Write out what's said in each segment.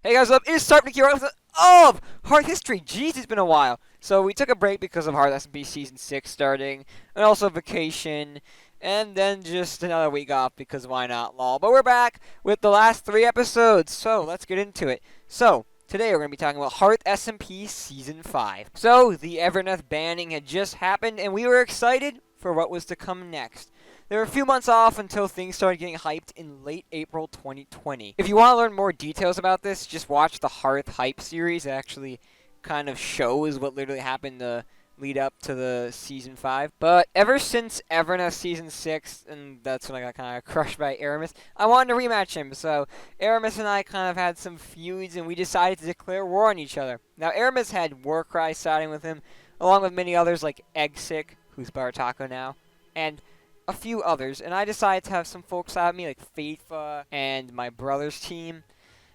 Hey guys, what's up? It is Sarfnic here of Harth History. Jeez, it's been a while. So we took a break because of Harth SMP Season 6 starting, and also vacation, and then just another week off because why not, lol. But we're back with the last 3 episodes, so let's get into it. So, today we're going to be talking about Harth SMP Season 5. So, the Evernoth banning had just happened, and we were excited for what was to come next. There were a few months off until things started getting hyped in late April 2020. If you want to learn more details about this, just watch the Harth Hype series. It actually kind of shows what literally happened to lead up to the Season 5. But ever since Evernoth Season 6, and that's when I got kind of crushed by Aramus, I wanted to rematch him. So Aramus and I kind of had some feuds, and we decided to declare war on each other. Now Aramus had Warcries siding with him, along with many others like Eggsick, who's ButterTaco now, and a few others, and I decided to have some folks out with me, like Faithfa and my brother's team,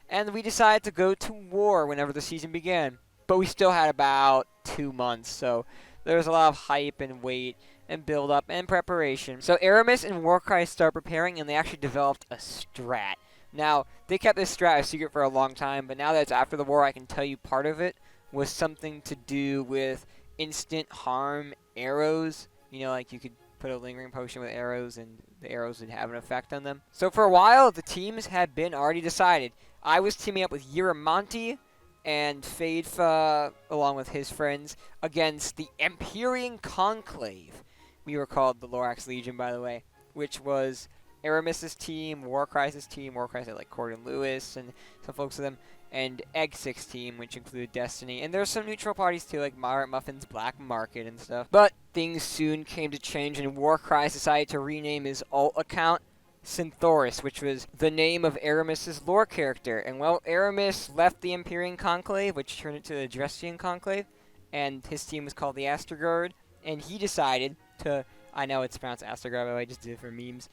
and we decided to go to war whenever the season began. But we still had about 2 months, so there was a lot of hype and wait and build up and preparation. So Aramis and Warcry start preparing, and they actually developed a strat. Now, they kept this strat a secret for a long time, but now that it's after the war, I can tell you part of it was something to do with instant harm arrows. You know, like you could put a lingering potion with arrows, and the arrows would have an effect on them. So for a while, the teams had been already decided. I was teaming up with Yurimonte and Faithfa, along with his friends, against the Empyrean Conclave. We were called the Lorax Legion, by the way, which was Aramis' team, Warcries' team. Warcries had like Corden Lewis and some folks with them, and Eggsick's team, which included Destiny. And there's some neutral parties too, like Moderate Muffin's Black Market and stuff. But things soon came to change, and Warcries decided to rename his alt account Synthoris, which was the name of Aramis' lore character. And well, Aramis left the Empyrean Conclave, which turned into the Drestian Conclave, and his team was called the Astergard, and he decided to, I know it's pronounced Astergard, but I just did it for memes,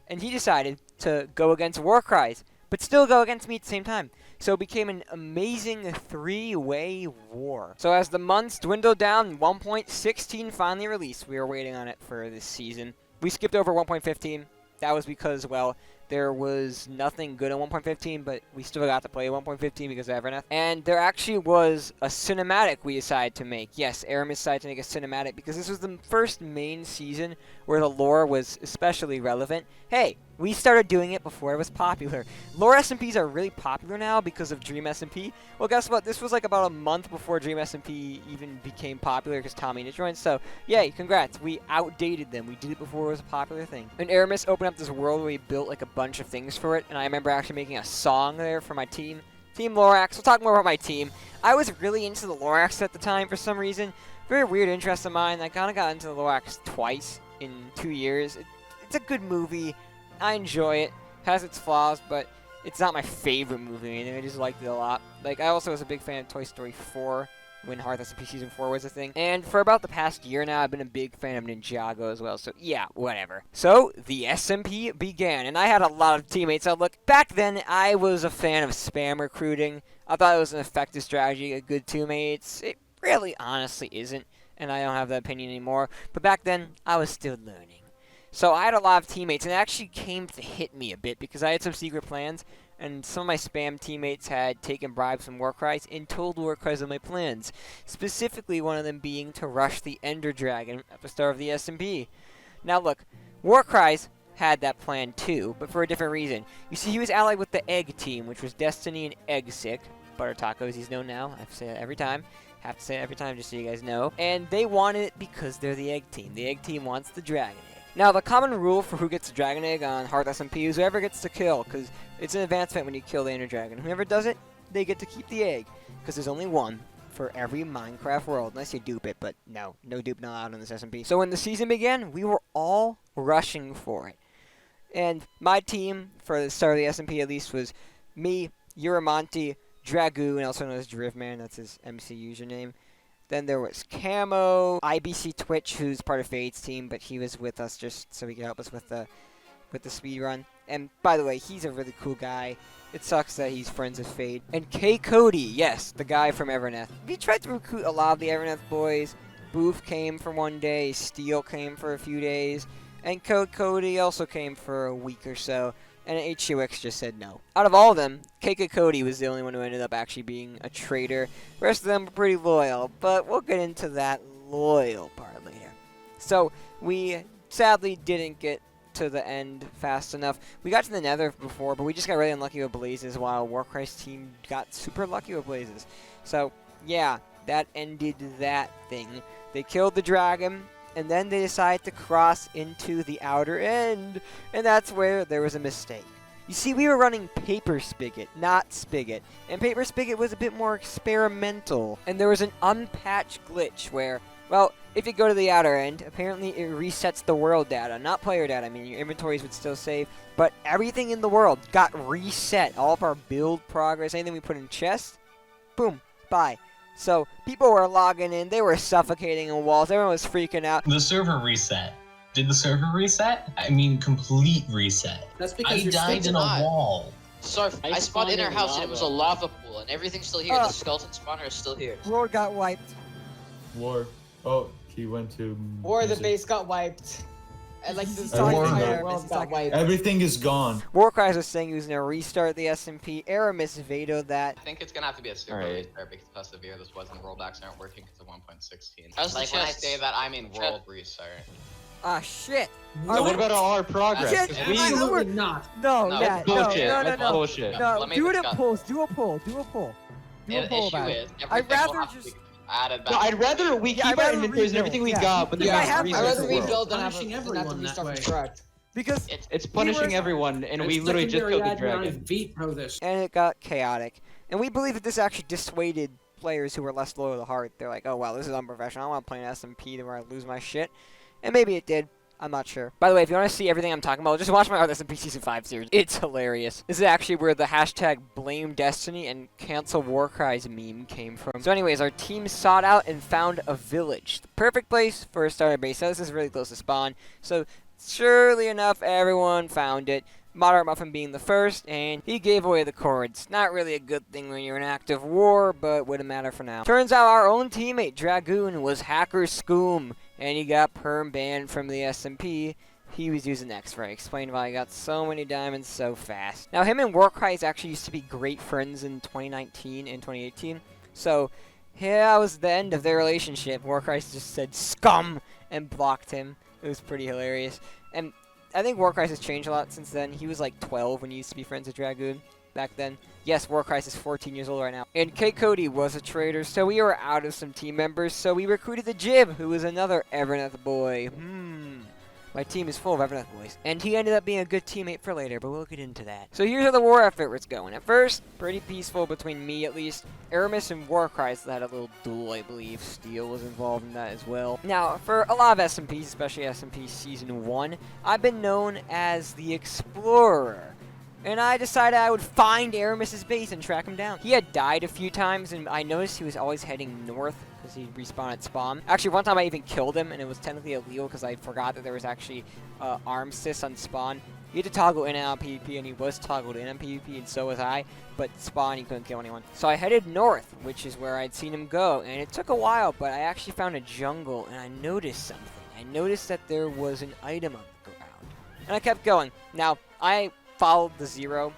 and he decided to go against Warcries, but still go against me at the same time. So it became an amazing 3-way war. So as the months dwindled down, 1.16 finally released. We were waiting on it for this season. We skipped over 1.15. That was because, well, there was nothing good on 1.15, but we still got to play 1.15 because of Evernoth. And there actually was a cinematic we decided to make. Yes, Aramis decided to make a cinematic because this was the first main season where the lore was especially relevant. Hey, we started doing it before it was popular. Lore SMPs are really popular now because of Dream SMP. Well, guess what? This was like about a month before Dream SMP even became popular because Tommy joined. So, yay, congrats. We outdated them. We did it before it was a popular thing. And Aramis opened up this world where we built like a bunch of things for it. And I remember actually making a song there for my team. Team Lorax. We'll talk more about my team. I was really into the Lorax at the time for some reason. Very weird interest of mine. I kind of got into the Lorax twice in 2 years. It's a good movie. I enjoy it. Has its flaws, but it's not my favorite movie. I just liked it a lot. Like, I also was a big fan of Toy Story 4 when Harth SMP Season 4 was a thing. And for about the past year now, I've been a big fan of Ninjago as well. So, yeah, whatever. So, the SMP began, and I had a lot of teammates. Now, look, back then, I was a fan of spam recruiting. I thought it was an effective strategy, a good teammates. It really, honestly isn't, and I don't have that opinion anymore. But back then, I was still learning. So I had a lot of teammates, and it actually came to hit me a bit because I had some secret plans, and some of my spam teammates had taken bribes from Warcries and told Warcries of my plans. Specifically, one of them being to rush the Ender Dragon at the start of the SMP. Now look, Warcries had that plan too, but for a different reason. You see, he was allied with the Egg team, which was Destiny and Eggsick, ButterTaco as he's known now. I have to say that every time. Have to say it every time just so you guys know. And they wanted it because they're the Egg team. The Egg team wants the Dragon Egg. Now, the common rule for who gets the Dragon Egg on Harth SMP is whoever gets to kill, because it's an advancement when you kill the Ender Dragon. Whoever does it, they get to keep the egg, because there's only one for every Minecraft world, unless you dupe it, but no dupe not allowed in this SMP. So when the season began, we were all rushing for it. And my team, for the start of the SMP at least, was me, Yurimonte, Dragoon, also known as Driftman, that's his MC username. Then there was Camo, IBC Twitch, who's part of Fade's team, but he was with us just so he could help us with the speed run. And by the way, he's a really cool guy. It sucks that he's friends with Fade. And K Cody, yes, the guy from Evernoth. We tried to recruit a lot of the Evernoth boys. Booth came for 1 day, Steel came for a few days, and Cody also came for a week or so. and HUX just said no. Out of all of them, KK Cody was the only one who ended up actually being a traitor. The rest of them were pretty loyal, but we'll get into that loyal part later. So, we sadly didn't get to the end fast enough. We got to the Nether before, but we just got really unlucky with Blazes, while Warcries team got super lucky with Blazes. So, yeah, that ended that thing. They killed the dragon, and then they decided to cross into the outer end, and that's where there was a mistake. You see, we were running Paper Spigot, not Spigot, and Paper Spigot was a bit more experimental, and there was an unpatched glitch where, well, if you go to the outer end, apparently it resets the world data, not player data. I mean, your inventories would still save, but everything in the world got reset. All of our build progress, anything we put in chests, boom, bye. So, people were logging in, they were suffocating in walls, everyone was freaking out. The server reset. Did the server reset? I mean, complete reset. That's because I died in a wall. Sarf, I spawned in our house and it was a lava pool, and everything's still here. The skeleton spawner is still here. World got wiped. War. Oh, he went to... Or the base got wiped. And like the War entire world got wiped. Everything is gone. Warcries was saying he was going to restart the SMP. Aramus vetoed that. I think it's gonna have to be a super restart because severe this was and rollbacks aren't working because of 1.16. Like when I say that, I mean world restart. Ah, shit. So what about our progress? Shit, 'Cause Absolutely not. No, No, yeah, that's bullshit. no, That's bullshit. No, Let me do it at discuss. polls. Do a poll. Do a poll. Do a The poll issue about is it. I'd everything will rather have to just... be added back. No, I'd rather we Yeah, keep I'd our rather inventories and rebuild, everything we yeah. got, but then Yeah, I we have- restart I'd rather the world. rebuild than have Punishing to everyone restart that from way. scratch. Because... It's punishing everyone, and we literally just killed the dragon. Veto this. And it got chaotic. And we believe that this actually dissuaded players who were less loyal to Harth. They're like, oh, wow, this is unprofessional. I don't want to play an SMP where I lose my shit. And maybe it did. I'm not sure. By the way, if you want to see everything I'm talking about, just watch my Harth SMP Season 5 series. It's hilarious. This is actually where the hashtag Blame Destiny and Cancel Warcries meme came from. So anyways, our team sought out and found a village. The perfect place for a starter base. So this is really close to spawn. So surely enough, everyone found it. Moderate Muffin being the first, and he gave away the cords. Not really a good thing when you're in active war, but wouldn't matter for now. Turns out our own teammate, Dragoon, was Hacker Scoom, and he got perm banned from the SMP. He was using X-Ray. Explained why he got so many diamonds so fast. Now, him and Warcries actually used to be great friends in 2019 and 2018. So, yeah, that was the end of their relationship. Warcries just said, scum, and blocked him. It was pretty hilarious. And I think Warcries has changed a lot since then. He was like 12 when he used to be friends with Dragoon back then. Yes, Warcries is 14 years old right now. And K Cody was a traitor, so we were out of some team members, so we recruited the Jib, who was another Everneth boy. My team is full of Everneth boys. And he ended up being a good teammate for later, but we'll get into that. So here's how the war effort was going. At first, pretty peaceful between me at least. Aramus and Warcries had a little duel, I believe. Steel was involved in that as well. Now, for a lot of SMPs, especially SMP Season 1, I've been known as the Explorer. And I decided I would find Aramis' base and track him down. He had died a few times, and I noticed he was always heading north because he'd respawn at spawn. Actually, one time I even killed him, and it was technically illegal because I forgot that there was actually armistice on spawn. You had to toggle in and out on PvP, and he was toggled in on PvP, and so was I. But spawn, he couldn't kill anyone. So I headed north, which is where I'd seen him go, and it took a while, but I actually found a jungle, and I noticed something. I noticed that there was an item on the ground, and I kept going. Now, I followed the 0,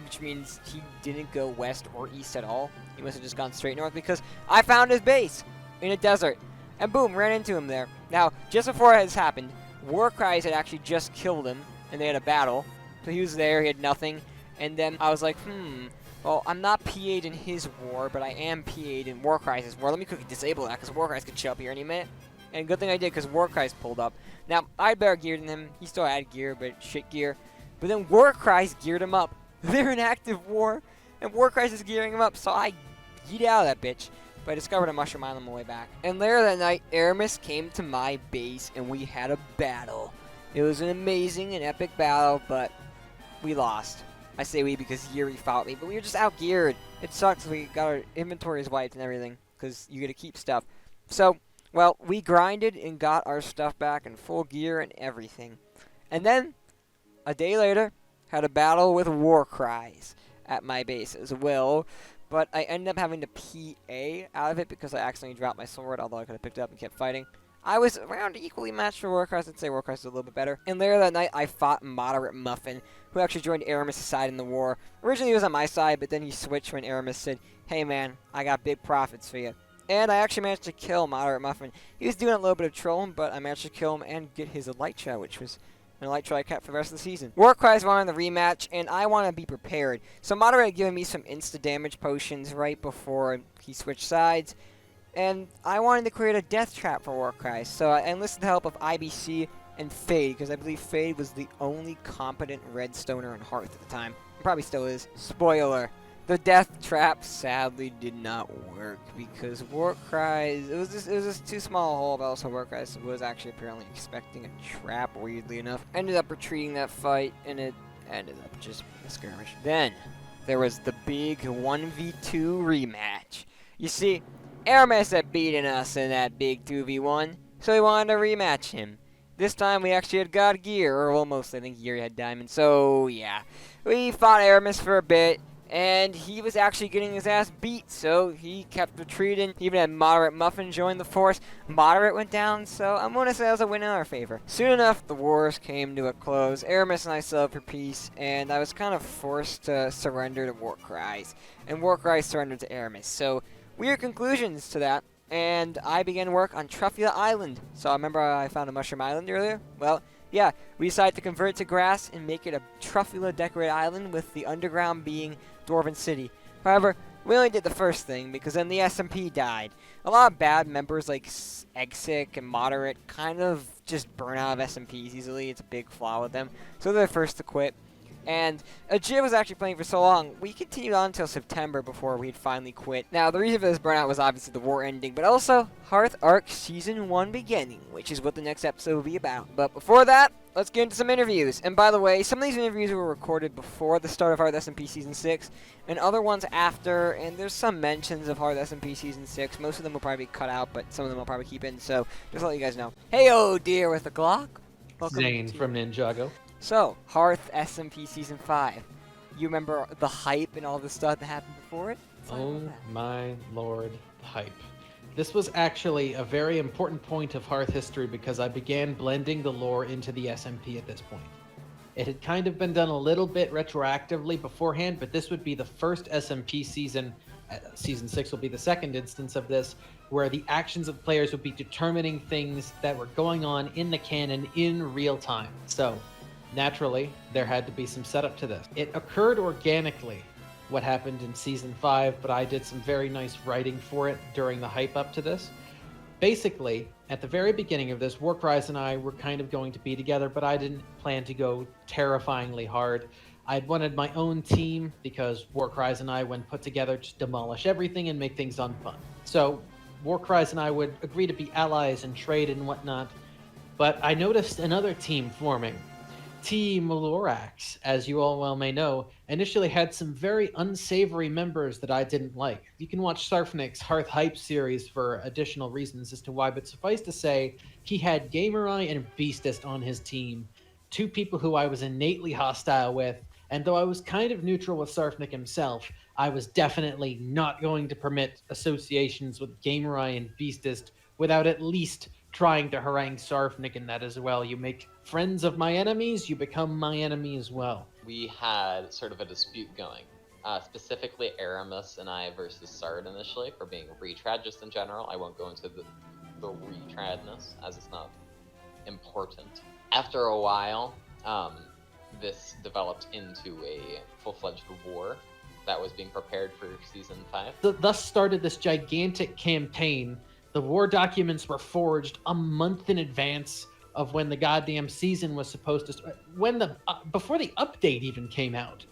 which means he didn't go west or east at all. He must have just gone straight north because I found his base in a desert. And boom, ran into him there. Now, just before this happened, Warcries had actually just killed him, and they had a battle. So he was there, he had nothing. And then I was like, well, I'm not PA'd in his war, but I am PA'd in Warcries' war. Let me quickly disable that, because Warcries could show up here any minute. And good thing I did, because Warcries pulled up. Now, I had better gear than him. He still had gear, but shit gear. But then Warcries geared him up. They're in active war, and Warcries is gearing him up, so I yeet out of that bitch. But I discovered a mushroom island on my way back. And later that night, Aramis came to my base, and we had a battle. It was an amazing and epic battle, but we lost. I say we because Yuri fought me, but we were just outgeared. It sucks. We got our inventories wiped and everything, because you gotta keep stuff. So, well, we grinded and got our stuff back in full gear and everything. And then, a day later, had a battle with Warcries at my base as well, but I ended up having to PA out of it because I accidentally dropped my sword, although I could have picked it up and kept fighting. I was around equally matched for Warcries. I'd say Warcries was a little bit better. And later that night, I fought Moderate Muffin, who actually joined Aramus' side in the war. Originally, he was on my side, but then he switched when Aramus said, "Hey man, I got big profits for you." And I actually managed to kill Moderate Muffin. He was doing a little bit of trolling, but I managed to kill him and get his Elytra, which was an Elytra I kept for the rest of the season. Warcries wanted the rematch, and I want to be prepared. So Moderate had given me some insta-damage potions right before he switched sides. And I wanted to create a death trap for Warcries, so I enlisted the help of IBC and Fade, because I believe Fade was the only competent redstoner in Hearth at the time. Probably still is. Spoiler. The death trap sadly did not work because Warcries, it was just too small a hole, but also Warcries was actually apparently expecting a trap, weirdly enough. Ended up retreating that fight, and it ended up just a skirmish. Then, there was the big 1v2 rematch. You see, Aramus had beaten us in that big 2v1, so we wanted to rematch him. This time we actually had God Gear, or almost, I think Yuri had Diamond, so yeah. We fought Aramus for a bit, and he was actually getting his ass beat, so he kept retreating. He even had Moderate Muffin join the force. Moderate went down, so I'm going to say that was a win in our favor. Soon enough, the wars came to a close. Aramus and I settled for peace, and I was kind of forced to surrender to Warcries, and Warcries surrendered to Aramus, so weird conclusions to that, and I began work on Truffula Island. So I remember I found a Mushroom Island earlier? Well, yeah, we decided to convert it to grass and make it a Truffula decorated island with the underground being Dwarven City. However, we only did the first thing because then the SMP died. A lot of bad members like Egsic and Moderate kind of just burn out of SMPs easily. It's a big flaw with them. So they're the first to quit. And Ajit was actually playing for so long, we continued on until September before we'd finally quit. Now, the reason for this burnout was obviously the war ending, but also Hearth Arc Season 1 beginning, which is what the next episode will be about. But before that, let's get into some interviews. And by the way, some of these interviews were recorded before the start of Hearth SMP Season 6, and other ones after, and there's some mentions of Hearth SMP Season 6. Most of them will probably be cut out, but some of them I'll probably keep in, so just to let you guys know. Hey, oh dear, with the Glock. Welcome Zane to- from Ninjago. So, Hearth SMP Season 5. You remember the hype and all the stuff that happened before it? Oh my lord, hype. This was actually a very important point of Hearth history because I began blending the lore into the SMP at this point. It had kind of been done a little bit retroactively beforehand, but this would be the first SMP season. Season 6 will be the second instance of this, where the actions of players would be determining things that were going on in the canon in real time. So, naturally, there had to be some setup to this. It occurred organically, what happened in Season 5, but I did some very nice writing for it during the hype up to this. Basically, at the very beginning of this, Warcries and I were kind of going to be together, but I didn't plan to go terrifyingly hard. I'd wanted my own team because Warcries and I, when put together, just demolish everything and make things unfun. So Warcries and I would agree to be allies and trade and whatnot, but I noticed another team forming. Team Lorax, as you all well may know, initially had some very unsavory members that I didn't like. You can watch Sarfnic's Harth Hype series for additional reasons as to why, but suffice to say, he had Gamerai and Beastest on his team, two people who I was innately hostile with, and though I was kind of neutral with Sarfnic himself, I was definitely not going to permit associations with Gamerai and Beastest without at least trying to harangue Sarfnic in that as well. You make friends of my enemies, you become my enemy as well. We had sort of a dispute going. Specifically Aramus and I versus Sard initially for being retrad just in general. I won't go into the retradness as it's not important. After a while, this developed into a full-fledged war that was being prepared for Season 5. Thus started this gigantic campaign. The war documents were forged a month in advance of when the goddamn season was supposed to start. Before the update even came out,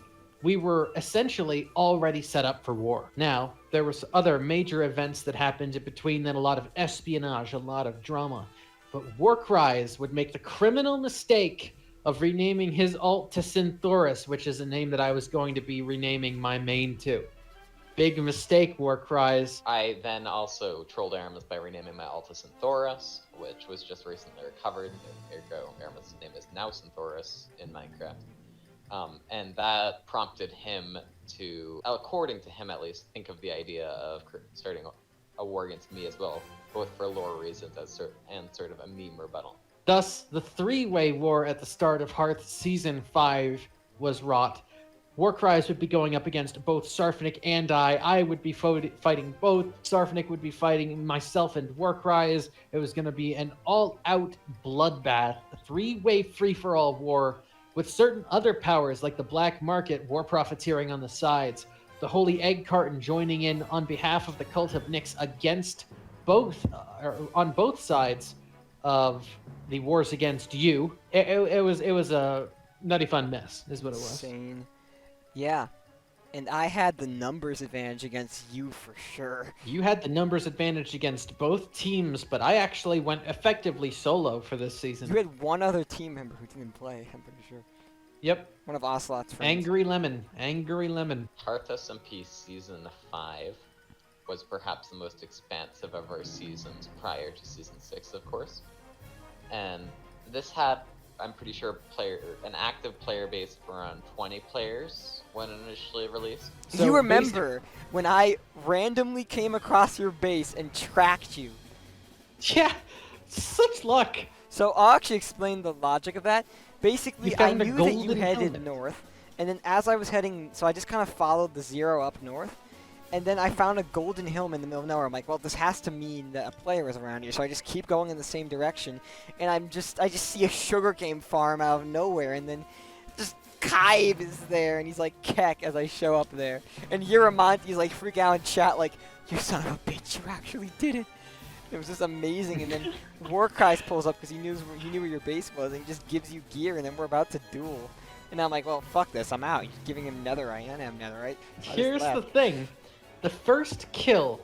we were essentially already set up for war. Now, there was other major events that happened in between, then a lot of espionage, a lot of drama. But Warcries would make the criminal mistake of renaming his alt to Synthoris, which is a name that I was going to be renaming my main to. Big mistake, Warcries. I then also trolled Aramus by renaming my alt to Synthoris, which was just recently recovered. Ergo, Aramus' name is now Synthoris in Minecraft. And that prompted him to, according to him at least, think of the idea of starting a war against me as well, both for lore reasons and sort of a meme rebuttal. Thus, the three-way war at the start of Hearth Season 5 was wrought. Warcries would be going up against both Sarfnic and I. I would be fighting both. Sarfnic would be fighting myself and Warcries. It was going to be an all-out bloodbath, a three-way free-for-all war with certain other powers like the Black Market, war profiteering on the sides, the Holy Egg Carton joining in on behalf of the Cult of Nyx against both, on both sides of the wars against you. It was a nutty fun mess, is what it was. Insane. Yeah. And I had the numbers advantage against you for sure. You had the numbers advantage against both teams, but I actually went effectively solo for this season. You had one other team member who didn't play, I'm pretty sure. Yep. One of Ocelot's friends. Angry Lemon. Angry Lemon. Harth SMP Season 5 was perhaps the most expansive of our seasons prior to Season 6, of course. And this had, I'm pretty sure, an active player base of around 20 players when initially released. Do you remember when I randomly came across your base and tracked you? Yeah, such luck. So I'll actually explain the logic of that. Basically, You I found a knew that you golden headed helmet. north, and then as I was heading, so I just kind of followed the 0 up north, and then I found a golden helm in the middle of nowhere. I'm like, well, this has to mean that a player is around here, so I just keep going in the same direction, and I just see a sugarcane farm out of nowhere, and then just Kaib is there, and he's like, Keck, as I show up there, and Yurimonte's like freaking out in chat, like, you son of a bitch, you actually did it. It was just amazing, and then Warcries pulls up because he knew where your base was, and he just gives you gear, and then we're about to duel. And I'm like, well, fuck this, I'm out. He's giving him netherite. I didn't have netherite. So Here's the thing. The first kill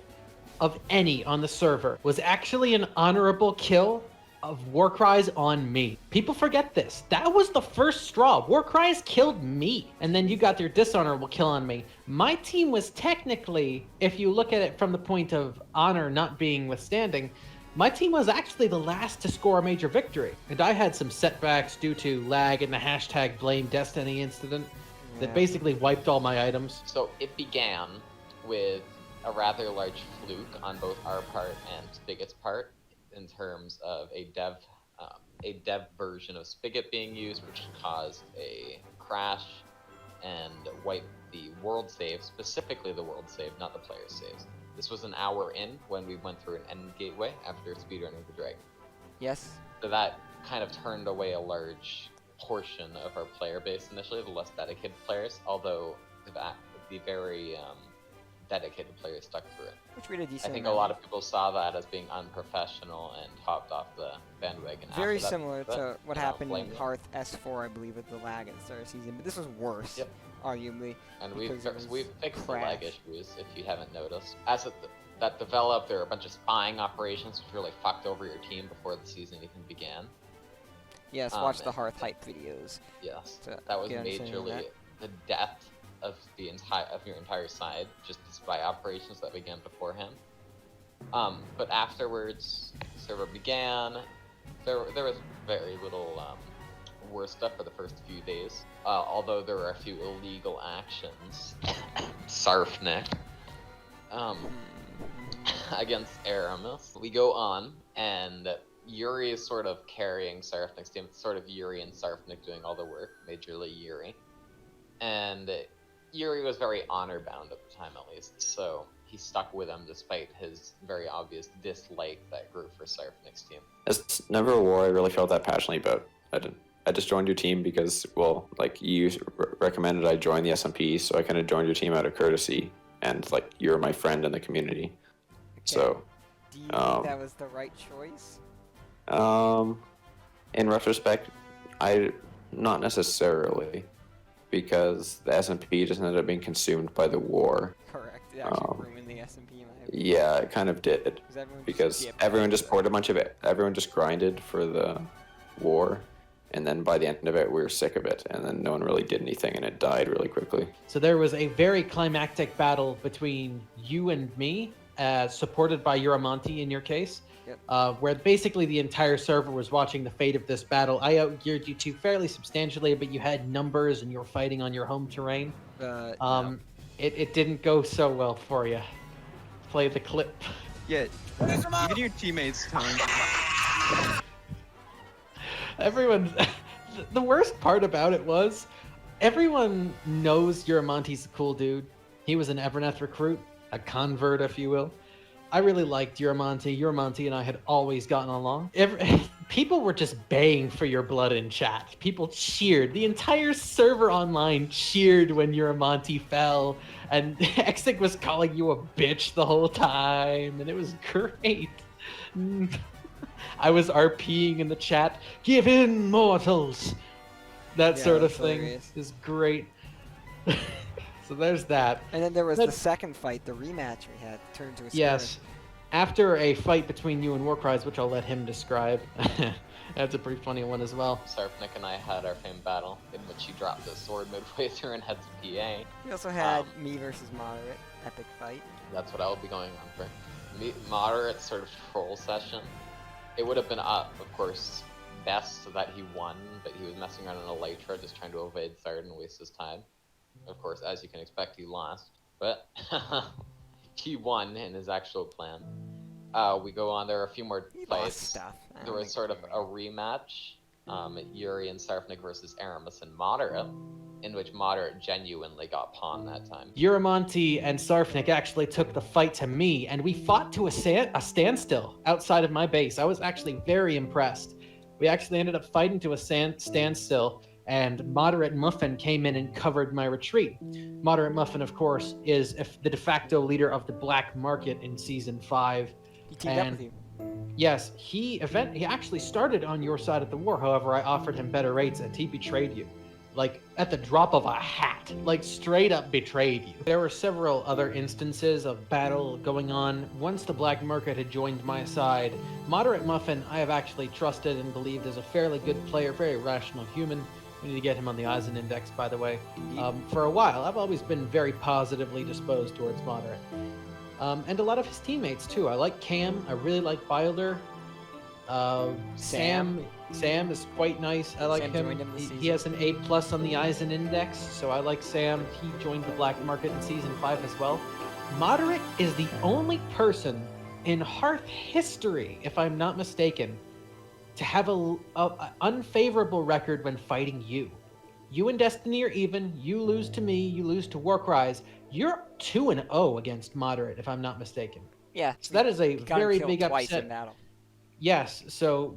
of any on the server was actually an honorable kill of Warcries on me. People forget this. That was the first straw. Warcries killed me, and then you got your dishonorable kill on me. My team was technically, if you look at it from the point of honor not being withstanding, my team was actually the last to score a major victory. And I had some setbacks due to lag and the hashtag blame destiny incident that basically wiped all my items. So it began with a rather large fluke on both our part and Spigot's part, in terms of a dev version of Spigot being used, which caused a crash and wiped the world save, specifically the world save, not the player saves. This was an hour in when we went through an end gateway after speedrunning the dragon. Yes. So that kind of turned away a large portion of our player base initially, the less dedicated players, although the very dedicated players stuck through it. Which we did a decent I think a amount. lot of people saw that as being unprofessional and hopped off the bandwagon. Very after that, similar but to what I don't happened blame in them. Harth S4, I believe, with the lag at the start of the season. But this was worse, Yep. arguably. And because it was we've fixed the lag crash. issues, if you haven't noticed. As that developed, there were a bunch of spying operations which really fucked over your team before the season even began. Yes, watch the Hearth hype videos. Yes, to that was get understanding of majorly that. the death of your entire side, just the spy operations that began beforehand. But afterwards, the server began. There was very little worse stuff for the first few days. Although there were a few illegal actions. Sarfnic. Against Aramus. We go on, and Yuri is sort of carrying Sarfnic's team. It's sort of Yuri and Sarfnic doing all the work, majorly Yuri. And Yuri was very honor-bound at the time, at least, so he stuck with him despite his very obvious dislike that grew for Sarfnic's team. It's never a war I really felt that passionately about. I just joined your team because, well, like, you recommended I join the SMP, so I kind of joined your team out of courtesy, and, like, you're my friend in the community. So, Do you think that was the right choice? in retrospect, not necessarily, because the SMP just ended up being consumed by the war. Correct. It actually ruined the SMP in my opinion. Yeah, it kind of did, Everyone because skipped everyone it. just poured a bunch of it. Everyone just grinded for the war, and then by the end of it, we were sick of it, and then no one really did anything, and it died really quickly. So there was a very climactic battle between you and me, supported by Yurimonte in your case, where basically the entire server was watching the fate of this battle. I outgeared you two fairly substantially, but you had numbers and you were fighting on your home terrain. No. It didn't go so well for you. Play the clip. Yeah, even your teammates tell me. Everyone, the worst part about it was, everyone knows Yurimonte's a cool dude. He was an Everneth recruit, a convert, if you will. I really liked Yurimonte. Yurimonte and I had always gotten along. People were just baying for your blood in chat. People cheered. The entire server online cheered when Yurimonte fell, and Exig was calling you a bitch the whole time, and it was great. I was RPing in the chat, give in, mortals! That Yeah, sort of that's thing hilarious. is great. So there's that. And then there was That- the second fight, the rematch we had, turned to a Yes. After a fight between you and Warcries, which I'll let him describe. That's a pretty funny one as well. Sarfnic and I had our famed battle in which he dropped his sword midway through and had to PA. We also had me versus Moderate, epic fight. That's what I will be going on for. Moderate sort of troll session. It would have been up, of course, best that he won, but he was messing around in Elytra just trying to evade Third and waste his time. Of course, as you can expect, he lost, but he won in his actual plan. We go on, there are a few more He lost fights. stuff. I There don't was think sort of we a were rematch, Yuri and Sarfnic versus Aramus and Moderate, in which Moderate genuinely got pawned that time. Yurimonte and Sarfnic actually took the fight to me, and we fought to a standstill outside of my base. I was actually very impressed. We actually ended up fighting to a standstill, and Moderate Muffin came in and covered my retreat. Moderate Muffin, of course, is the de facto leader of the black market in Season 5. He teamed up with you. Yes, he actually started on your side of the war. However, I offered him better rates, and he betrayed you. Like, at the drop of a hat. Like, straight up betrayed you. There were several other instances of battle going on. Once the black market had joined my side, Moderate Muffin I have actually trusted and believed is a fairly good player, very rational human. We need to get him on the Eisen Index, by the way. For a while, I've always been very positively disposed towards Moderate. And a lot of his teammates, too. I like Cam. I really like Bilder. Sam is quite nice. I like Sam him. joined him this He has an A+ on the Eisen Index, so I like Sam. He joined the black market in Season 5 as well. Moderate is the only person in Harth history, if I'm not mistaken, to have a unfavorable record when fighting you. You and Destiny are even. You lose to me. You lose to Warcries. You're 2-0 against Moderate, if I'm not mistaken. Yeah. So that is a he got him very killed big twice upset. in battle. Yes, so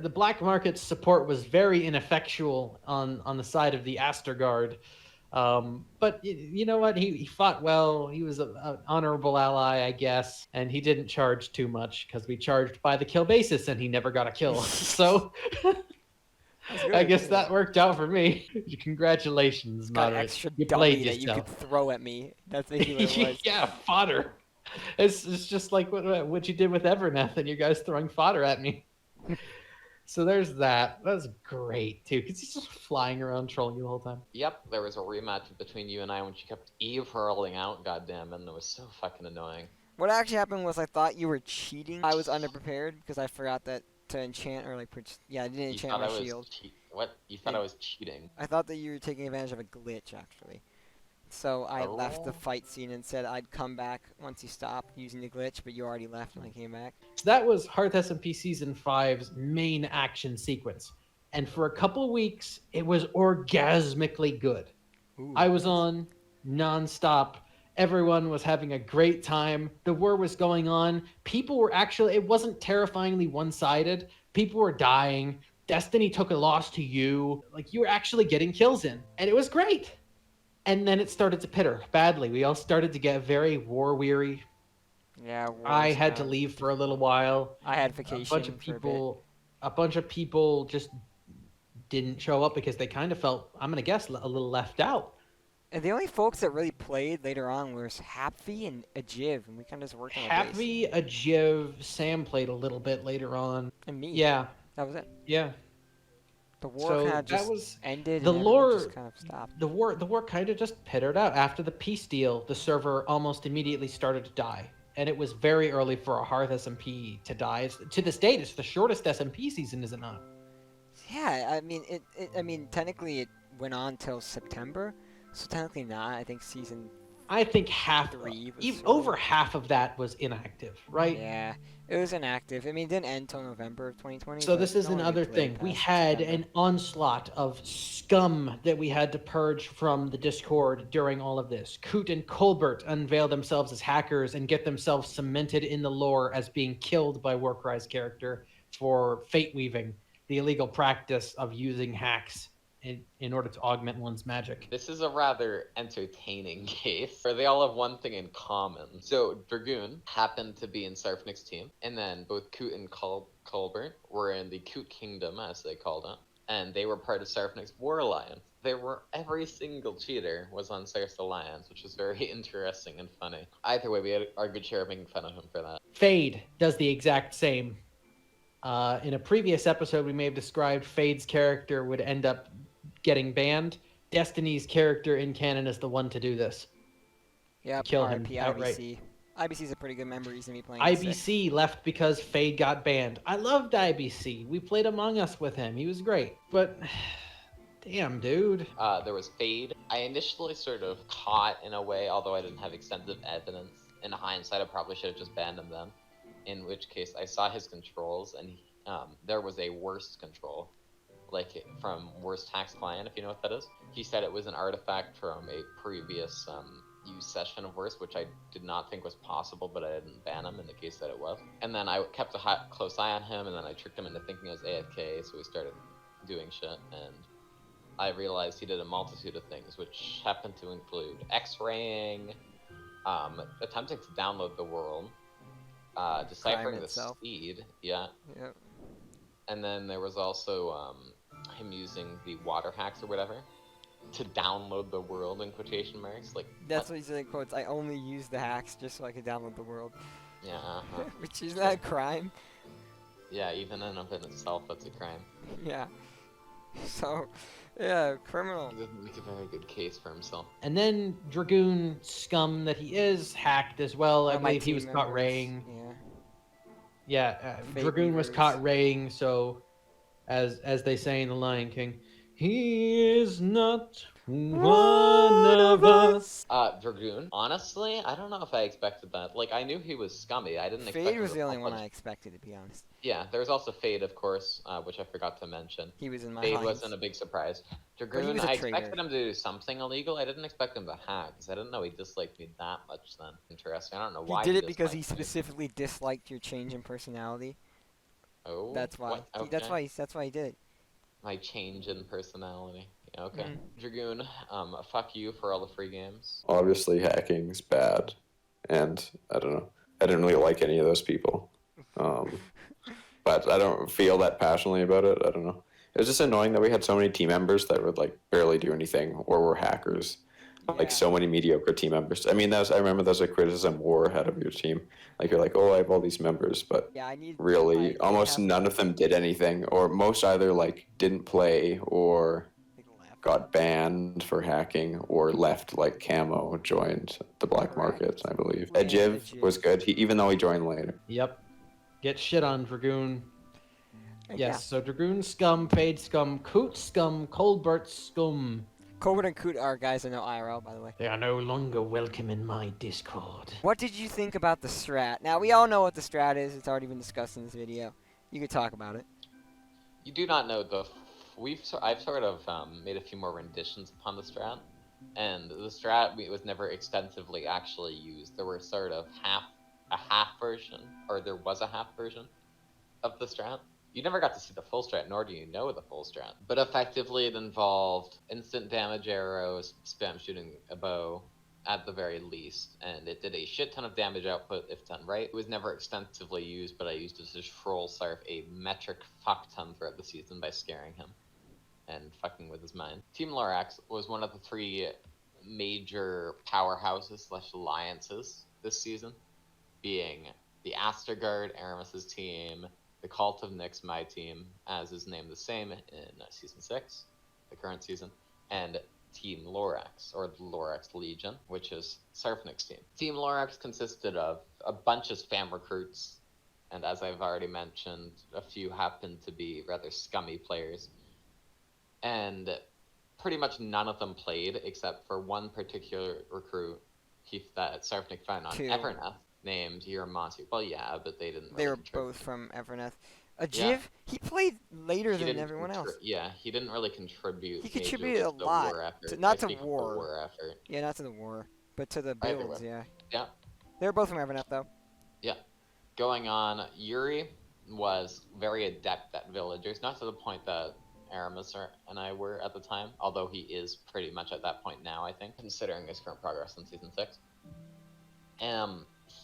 the black market's support was very ineffectual on the side of the Astergard. But you know what? He fought well. He was an honorable ally, I guess, and he didn't charge too much because we charged by the kill basis, and he never got a kill. So I guess that worked out for me. Congratulations, Got Moderate. extra You dummy played that you yourself. could throw at me. That's basically what it was. Yeah, fodder. It's just like what you did with Everneth, and you guys throwing fodder at me. So there's that. That was great too, because he's just flying around trolling you the whole time. Yep, there was a rematch between you and I when she kept Eve hurling out, goddamn, and it was so fucking annoying. What actually happened was I thought you were cheating. I was underprepared because I forgot that to enchant or like yeah, I didn't You enchant thought my I was shield. What? You thought I was cheating? I thought that you were taking advantage of a glitch actually. So I left the fight scene and said I'd come back once you stopped using the glitch, but you already left when I came back. So that was Harth SMP Season 5's main action sequence, and for a couple weeks it was orgasmically good. Ooh, I was nice. on non-stop. Everyone was having a great time. The war was going on. People were actually, it wasn't terrifyingly one-sided. People were dying. Destiny took a loss to you. Like, you were actually getting kills in, and it was great. And then it started to pitter badly. We all started to get very war-weary. Yeah, I had to leave for a little while. I had vacation. A bunch of people just didn't show up because they kind of felt, I'm gonna guess, a little left out. And the only folks that really played later on was Happy and Ajiv, and we kind of just worked on our base. Happy, Ajiv, Sam played a little bit later on. And me. Yeah, That was it. yeah. The war So kind of that just was ended. the and everyone lore. just kind of stopped. The war kind of just pittered out after the peace deal. The server almost immediately started to die, and it was very early for a Harth SMP to die. To this date, it's the shortest SMP season, is it not? Yeah, I mean, I mean, technically it went on till September, so technically not. I think season I think half, Three was even sort of- over half of that was inactive, right? Yeah, it was inactive. I mean, it didn't end until November of 2020. So but this is no one really another played thing. We past had September. an onslaught of scum that we had to purge from the Discord during all of this. Coot and Colbert unveil themselves as hackers and get themselves cemented in the lore as being killed by Warcries' character for fate weaving, the illegal practice of using hacks in order to augment one's magic. This is a rather entertaining case, where they all have one thing in common. So Dragoon happened to be in Sarfnic's team, and then both Coot and Colbert were in the Coot Kingdom, as they called it, and they were part of Sarfnic's War Alliance. Every single cheater was on Sarf's Alliance, which was very interesting and funny. Either way, we had our good share of making fun of him for that. Fade does the exact same. In a previous episode, we may have described Fade's character would end up getting banned. Destiny's character in canon is the one to do this. Yeah, kill him RIP outright. IBC. IBC's a pretty good member. He's gonna be playing. IBC left because Fade got banned. I loved IBC. We played Among Us with him. He was great. But damn, dude. There was Fade. I initially sort of caught in a way, although I didn't have extensive evidence. In hindsight, I probably should have just banned him then. In which case, I saw his controls, and there was a worst control, like from Worst Tax Client, if you know what that is. He said it was an artifact from a previous used session of Worst, which I did not think was possible, but I didn't ban him in the case that it was. And then I kept a close eye on him, and then I tricked him into thinking it was AFK, so we started doing shit, and I realized he did a multitude of things, which happened to include X-raying, attempting to download the world, deciphering the itself. speed, yeah. Yep. And then there was also him using the water hacks or whatever to download the world in quotation marks. Like That's what he said in quotes. I only use the hacks just so I can download the world. yeah, Which is that a crime? yeah. Even in of itself, that's a crime. Yeah. So, yeah, criminal. He didn't make a very good case for himself. And then Dragoon, scum that he is, hacked as well. I One of my believe he was team caught members, raying. Yeah. Yeah, Fake Dragoon was weavers. caught raying, so as they say in The Lion King, he is not one of us. Dragoon. Honestly, I don't know if I expected that. Like, I knew he was scummy. I didn't expect Fade him was to the only fall one much- I expected, to be honest. Yeah, there was also Fade, of course, which I forgot to mention. He was in my Fade lines. wasn't a big surprise. he Dragoon, was a I expected traitor. him to do something illegal. I didn't expect him to hack, because I didn't know he disliked me that much then. Interesting. I don't know He why did it because he disliked me. specifically disliked your change in personality. Oh, That's why. what? That's Okay. why he did it. My change in personality. Yeah, okay. Mm. Dragoon, fuck you for all the free games. Obviously, hacking's bad, and I don't know. I didn't really like any of those people, but I don't feel that passionately about it. I don't know. It was just annoying that we had so many team members that would like barely do anything or were hackers. Like Yeah. so many mediocre team members. I mean, I remember that was a criticism War had of your team. Like you're like, oh, I have all these members, but Yeah, I need. really, I almost have- none of them did anything, or most either like didn't play or Like, left. got banned for hacking or left. Like Camo joined the black Correct. market, I believe. Yeah, Ejiv Ejiv. was good, even though he joined later. Yep. Get shit on, Dragoon. Yes, Yeah. so Dragoon scum, Fade scum, Coot scum, Colbert scum. Colbert and Coot are guys I know IRL, by the way. They are no longer welcome in my Discord. What did you think about the strat? Now, we all know what the strat is. It's already been discussed in this video. You could talk about it. You do not know I've sort of made a few more renditions upon the strat, and the strat was never extensively actually used. There were sort of a half version, or there was a half version of the strat. You never got to see the full strat, nor do you know the full strat. But effectively, it involved instant damage arrows, spam shooting a bow, at the very least, and it did a shit ton of damage output if done right. It was never extensively used, but I used it to troll Sarf a metric fuck ton throughout the season by scaring him and fucking with his mind. Team Lorax was one of the three major powerhouses / alliances this season, being the Astergard, Aramus's team, the Cult of Nyx, my team, as is named the same in Season 6, the current season, and Team Lorax, or the Lorax Legion, which is Sarfnic's team. Team Lorax consisted of a bunch of spam recruits, and as I've already mentioned, a few happened to be rather scummy players. And pretty much none of them played, except for one particular recruit that Sarfnic found on Two. Everneth named Yurimonte. Well, yeah, but they didn't. They really were contribute. both from Everneth. A Yeah. Jiv, he played later He than didn't everyone else. Yeah, he didn't really contribute. He majorly contributed a to the lot, war effort. not I to speak of the war. war effort. Yeah, not to the war, but to the Either builds. way. Yeah. Yeah. They were both from Everneth though. Going on, Yuri was very adept at villagers, not to the point that Aramus and I were at the time, although he is pretty much at that point now, I think, considering his current progress in Season 6.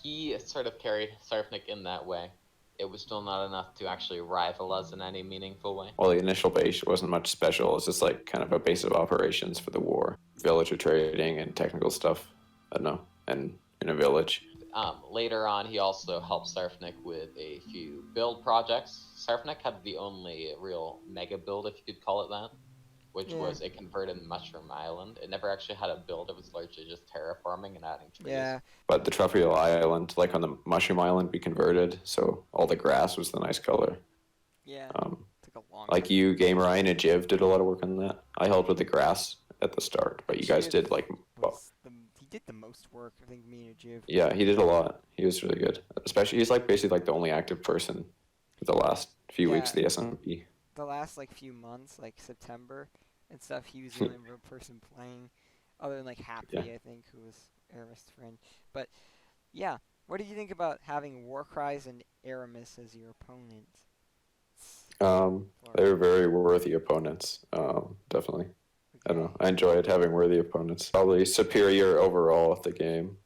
He sort of carried Sarfnic in that way. It was still not enough to actually rival us in any meaningful way. Well, the initial base wasn't much special. It's just like kind of a base of operations for the war, villager trading and technical stuff. I don't know, and in a village. Later on, he also helped Sarfnic with a few build projects. Sarfnic had the only real mega build, if you could call it that, which was a converted mushroom island. It never actually had a build. It was largely just terraforming and adding trees. Yeah. But the Truffle Island, like on the Mushroom Island, we converted, so all the grass was the nice color. Yeah. Took a long Like time. you, Game Ryan, and Jiv did a lot of work on that. I helped with the grass at the start, but you guys did like, well, He did the most work, I think, me and Jiv. yeah, he did a lot. He was really good. Especially, he's like basically like the only active person for the last few weeks of the SMP. The last like few months, like September and stuff, he was the only real person playing, other than like Happy, I think, who was Aramis' friend. But yeah, what do you think about having Warcries and Aramis as your opponents? They were very worthy opponents. Definitely. I don't know. I enjoyed having worthy opponents. Probably superior overall at the game,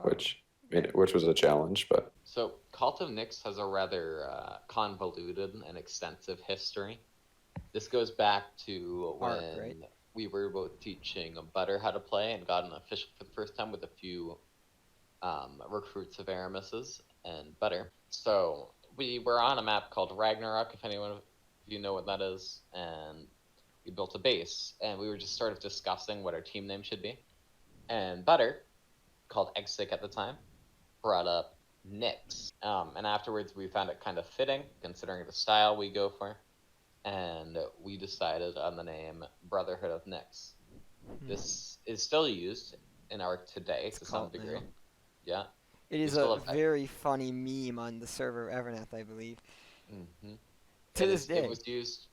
which was a challenge. But So, Cult of Nyx has a rather convoluted and extensive history. This goes back to when we were both teaching Butter how to play and got an official for the first time with a few recruits of Aramis's and Butter. So, we were on a map called Ragnarok, if anyone of you know what that is, and we built a base, and we were just sort of discussing what our team name should be. And Butter, called Eggstick at the time, brought up Nyx. And afterwards we found it kind of fitting, considering the style we go for, and we decided on the name Brotherhood of Nyx. This is still used in Arc today to some degree. Now. Yeah. It is a very funny meme on the server Everneth, I believe. Mm-hmm. To this day. It was used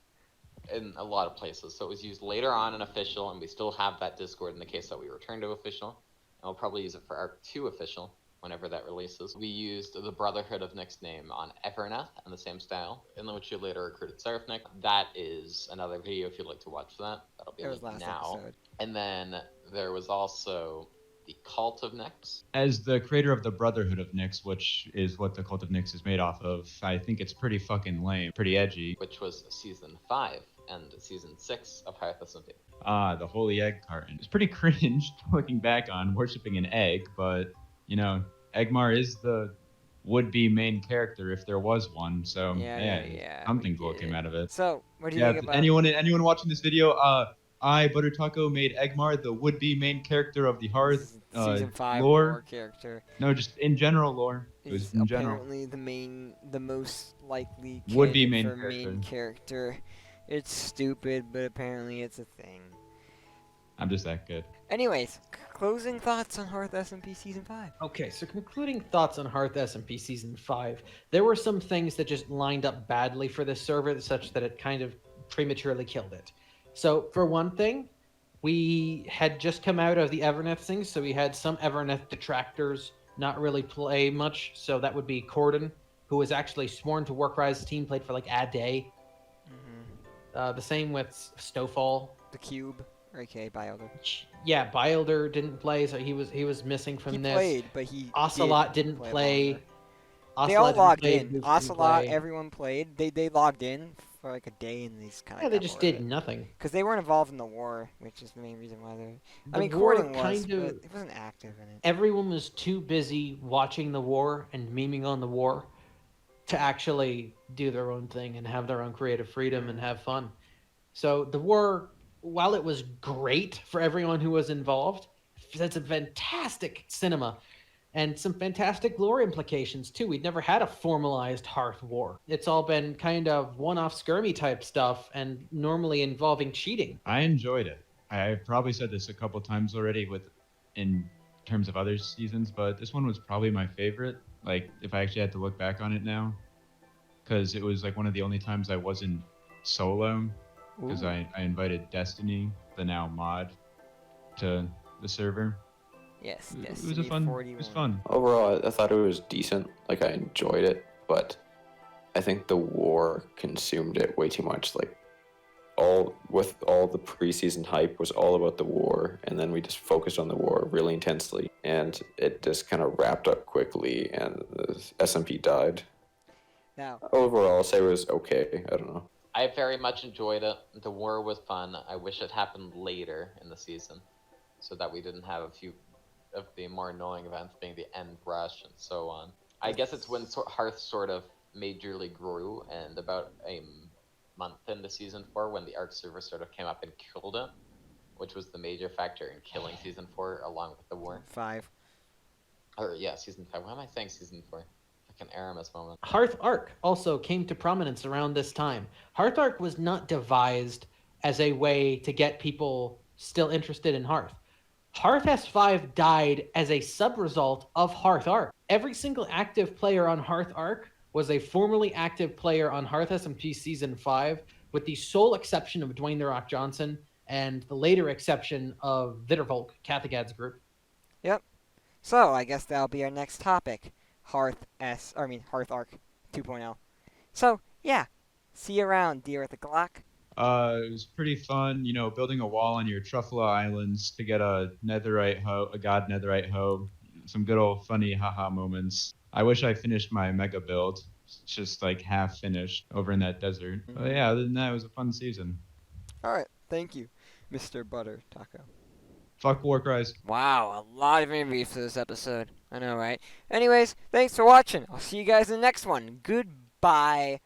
in a lot of places. So it was used later on in official, and we still have that Discord in the case that we return to official. And we'll probably use it for Arc 2 official whenever that releases. We used the Brotherhood of Nyx name on Everneth and the same style, in which you later recruited Sarfnic. That is another video if you'd like to watch that. That'll be linked now. Episode. And then there was also the Cult of Nyx. As the creator of the Brotherhood of Nyx, which is what the Cult of Nyx is made off of, I think it's pretty fucking lame, pretty edgy. Which was Season 5 and Season 6 of Harth SMP. The Holy Egg Carton. It's pretty cringe looking back on worshipping an egg, but, you know, Eggmar is the would-be main character if there was one, so something cool came out of it. So, what do you think about... Anyone watching this video, I, ButterTaco, made Eggmar the would-be main character of the Hearth Season 5 lore character. No, just in general lore. He's in general. apparently the most likely would-be main for main character. It's stupid, but apparently it's a thing. I'm just that good. Anyways, closing thoughts on Harth SMP Season 5. Okay, so concluding thoughts on Harth SMP Season 5. There were some things that just lined up badly for this server, such that it kind of prematurely killed it. So, for one thing, we had just come out of the Everneth thing, so we had some Everneth detractors not really play much. So that would be Corden, who was actually sworn to Warcries' team, played for like a day. The same with Stowfall. The Cube, aka Bylder. Yeah, Bylder didn't play, so he was missing from this. He played, but he Ocelot didn't play. They all logged in. Ocelot, everyone played. They logged in for like a day, and these kind of they just did nothing because they weren't involved in the war, which is the main reason why they're. I mean, war Corden was, kind of, but it wasn't active in it. Everyone was too busy watching the war and memeing on the war to actually do their own thing and have their own creative freedom and have fun. So the war, while it was great for everyone who was involved, that's a fantastic cinema. And some fantastic lore implications, too. We'd never had a formalized Hearth war. It's all been kind of one-off skirmy type stuff and normally involving cheating. I enjoyed it. I've probably said this a couple times already in terms of other seasons, but this one was probably my favorite. Like, if I actually had to look back on it now, because it was like one of the only times I wasn't solo, because I invited Destiny, the now mod, to the server. Yes, It Destiny was a fun. 41. It was fun. Overall, I thought it was decent. Like, I enjoyed it, but I think the war consumed it way too much. Like, all the preseason hype was all about the war, and then we just focused on the war really intensely, and it just kind of wrapped up quickly, and the SMP died. Now, Overall, I'll say it was okay. I don't know. I very much enjoyed it. The war was fun. I wish it happened later in the season, so that we didn't have a few of the more annoying events being the end rush and so on. I guess it's when Hearth sort of majorly grew, and about a month into Season 4 when the ARC server sort of came up and killed it, which was the major factor in killing Season 4 along with the war. 5. Or yeah, Season 5. Why am I saying Season 4? Like an Aramus moment. Harth Arc also came to prominence around this time. Harth Arc was not devised as a way to get people still interested in Hearth. Hearth S5 died as a sub-result of Harth Arc. Every single active player on Harth Arc was a formerly active player on Harth SMP Season 5, with the sole exception of Dwayne The Rock Johnson and the later exception of Vittervolk, Kathagad's group. Yep. So, I guess that'll be our next topic. Harth Arc 2.0. So, yeah. See you around, dear at the Glock. It was pretty fun, building a wall on your Truffalo Islands to get a netherite hoe, a god netherite hoe. Some good old funny haha moments. I wish I finished my mega build. It's just like half finished over in that desert. But yeah, other than that, it was a fun season. Alright, thank you, Mr. ButterTaco. Fuck Warcries. Wow, a lot of interviews for this episode. I know, right? Anyways, thanks for watching. I'll see you guys in the next one. Goodbye.